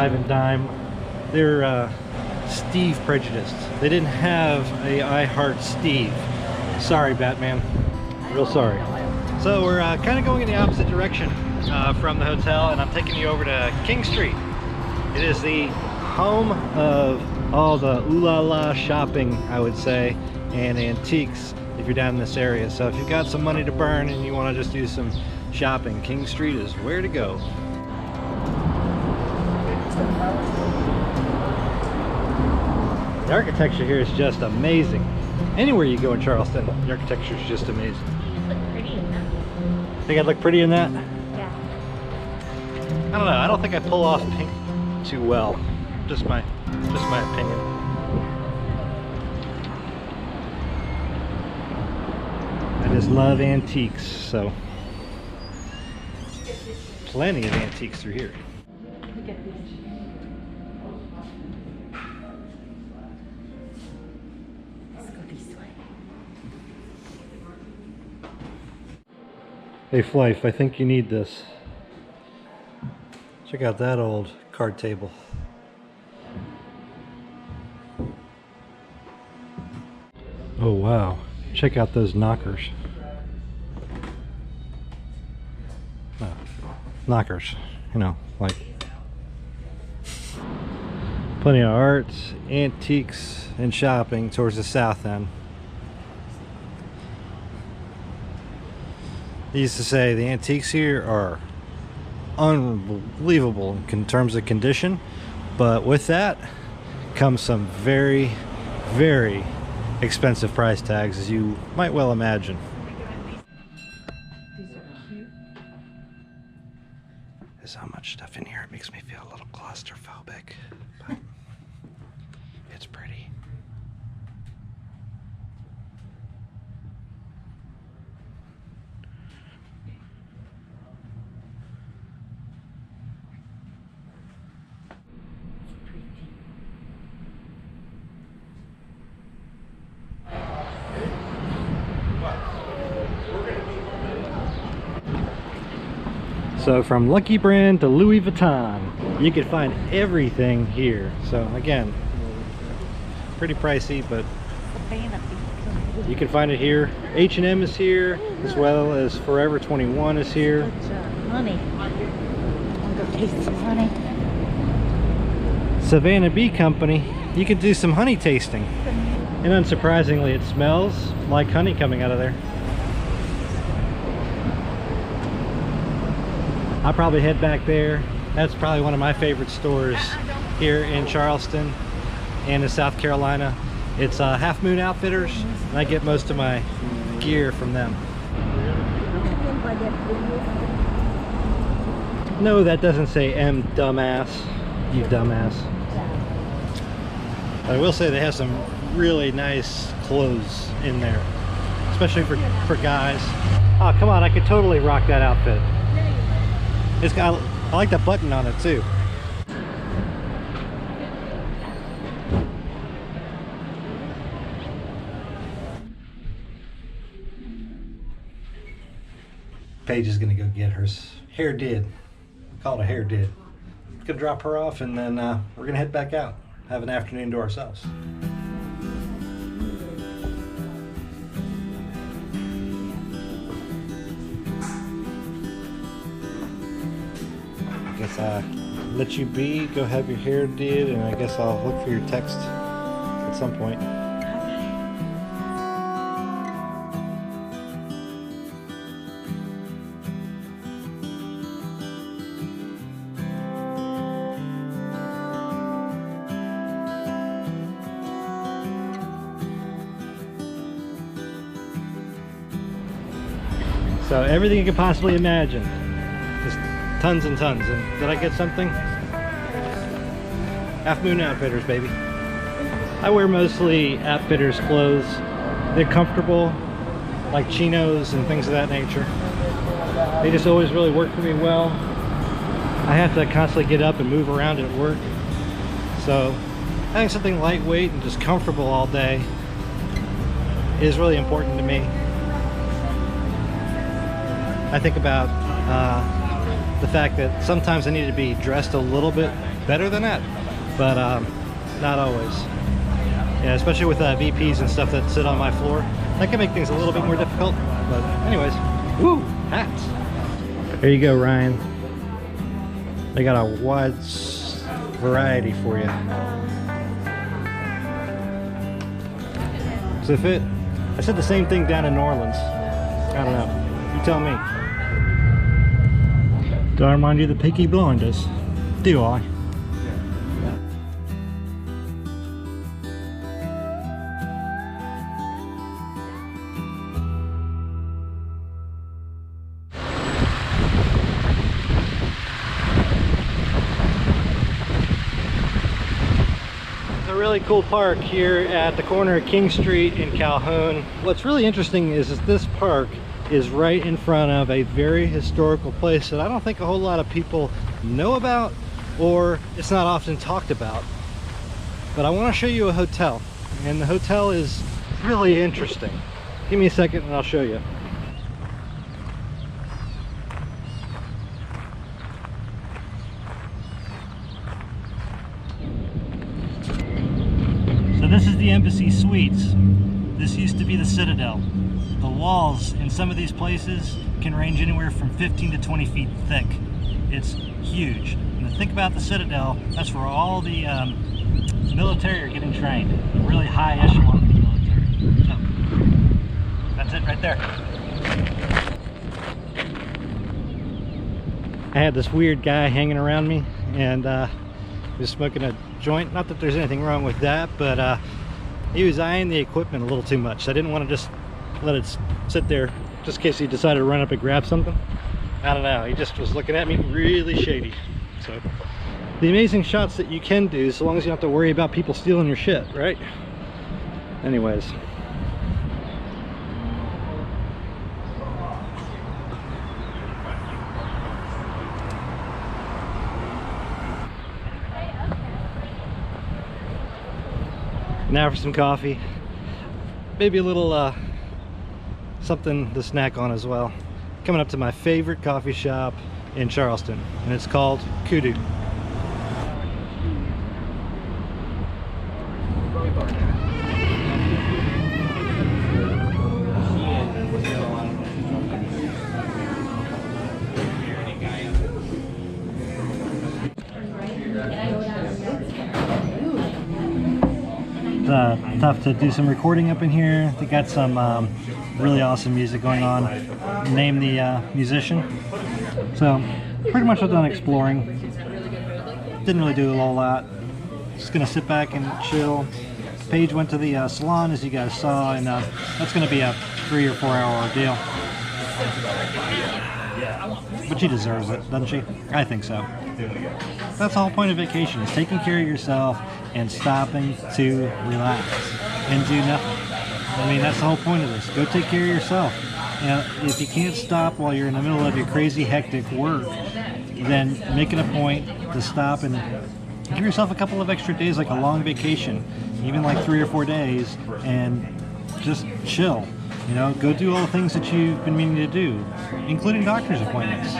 five and dime. They're Steve prejudiced. They didn't have a I Heart Steve. Sorry, Batman. Real sorry. So we're kind of going in the opposite direction from the hotel, and I'm taking you over to King Street. It is the home of all the ooh la la shopping, I would say, and antiques if you're down in this area. So if you've got some money to burn and you want to just do some shopping, King Street is where to go. The architecture here is just amazing. Anywhere you go in Charleston, the architecture is just amazing. You look pretty in that. Think I'd look pretty in that? Yeah. I don't know. I don't think I pull off pink too well. Just my opinion. I just love antiques, so plenty of antiques through here. Hey Flife, I think you need this. Check out that old card table. Oh wow, check out those knockers. Knockers, you know, like plenty of arts, antiques, and shopping towards the south end. They used to say the antiques here are unbelievable in terms of condition, but with that comes some very, very expensive price tags, as you might well imagine. These are cute. There's so much stuff in here, it makes me feel a little claustrophobic, but it's pretty. So from Lucky Brand to Louis Vuitton, you can find everything here. So again, pretty pricey, but you can find it here. H&M is here, as well as Forever 21 is here. Honey. I'm gonna taste some honey. Savannah Bee Company, you can do some honey tasting. And unsurprisingly, it smells like honey coming out of there. I'll probably head back there. That's probably one of my favorite stores here in Charleston and in South Carolina. It's Half Moon Outfitters, and I get most of my gear from them. No, that doesn't say M dumbass, you dumbass. But I will say they have some really nice clothes in there, especially for guys. Oh, come on, I could totally rock that outfit. It's got, I like the button on it too. Paige is gonna go get her hair did. Call it a hair did. Gonna drop her off, and then we're gonna head back out. Have an afternoon to ourselves. Let you be, go have your hair did, and I guess I'll look for your text at some point. So everything you could possibly imagine. Just tons and tons. And did I get something? Half Moon Outfitters, baby. I wear mostly Outfitters clothes. They're comfortable, like chinos and things of that nature. They just always really work for me well. I have to constantly get up and move around at work. So having something lightweight and just comfortable all day is really important to me. I think about the fact that sometimes I need to be dressed a little bit better than that, but not always. Yeah, especially with VPs and stuff that sit on my floor. That can make things a little bit more difficult, but anyways. Woo! Hats! There you go, Ryan. They got a wide variety for you. Does it fit? I said the same thing down in New Orleans. I don't know. You tell me. Do I remind you of the Peaky Blinders? Do I? Really cool park here at the corner of King Street in Calhoun. What's really interesting is this park is right in front of a very historical place that I don't think a whole lot of people know about, or it's not often talked about. But I want to show you a hotel, and the hotel is really interesting. Give me a second and I'll show you. So this is the Embassy Suites. This used to be the Citadel. The walls in some of these places can range anywhere from 15 to 20 feet thick. It's huge. And to think about the Citadel, that's where all the military are getting trained. Really high echelon of the military. So, that's it right there. I had this weird guy hanging around me, and he was smoking a joint. Not that there's anything wrong with that, but he was eyeing the equipment a little too much. So I didn't want to just let it sit there just in case he decided to run up and grab something. I don't know, he just was looking at me really shady. So the amazing shots that you can do, so long as you don't have to worry about people stealing your shit, right? Anyways. Now for some coffee, maybe a little something to snack on as well. Coming up to my favorite coffee shop in Charleston, and it's called Kudu. Tough to do some recording up in here. They got some really awesome music going on. Name the musician. So pretty much I've done exploring. Didn't really do a whole lot. Just gonna sit back and chill. Paige went to the salon, as you guys saw, and that's gonna be a 3 or 4 hour ordeal. But she deserves it, doesn't she? I think so. That's the whole point of vacation, is taking care of yourself and stopping to relax and do nothing. I mean, that's the whole point of this. Go take care of yourself. And if you can't stop while you're in the middle of your crazy hectic work, then make it a point to stop and give yourself a couple of extra days, like a long vacation, even like 3 or 4 days, and just chill. You know, go do all the things that you've been meaning to do, including doctor's appointments.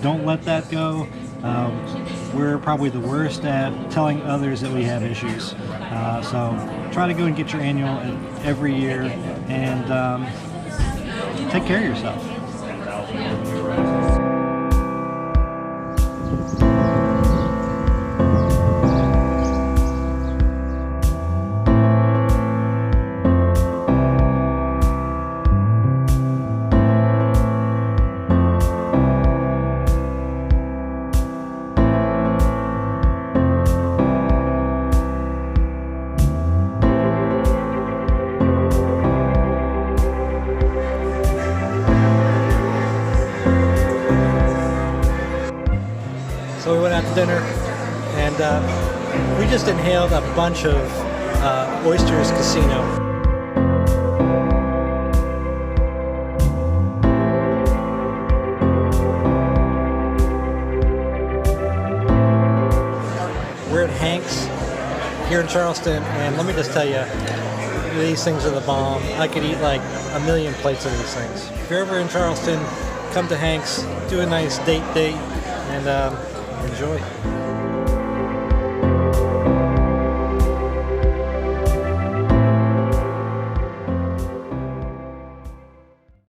Don't let that go. We're probably the worst at telling others that we have issues. So try to go and get your annual every year, and take care of yourself. So we went out to dinner, and we just inhaled a bunch of Oysters Casino. We're at Hank's here in Charleston, and let me just tell you, these things are the bomb. I could eat like 1 million plates of these things. If you're ever in Charleston, come to Hank's, do a nice date, and enjoy.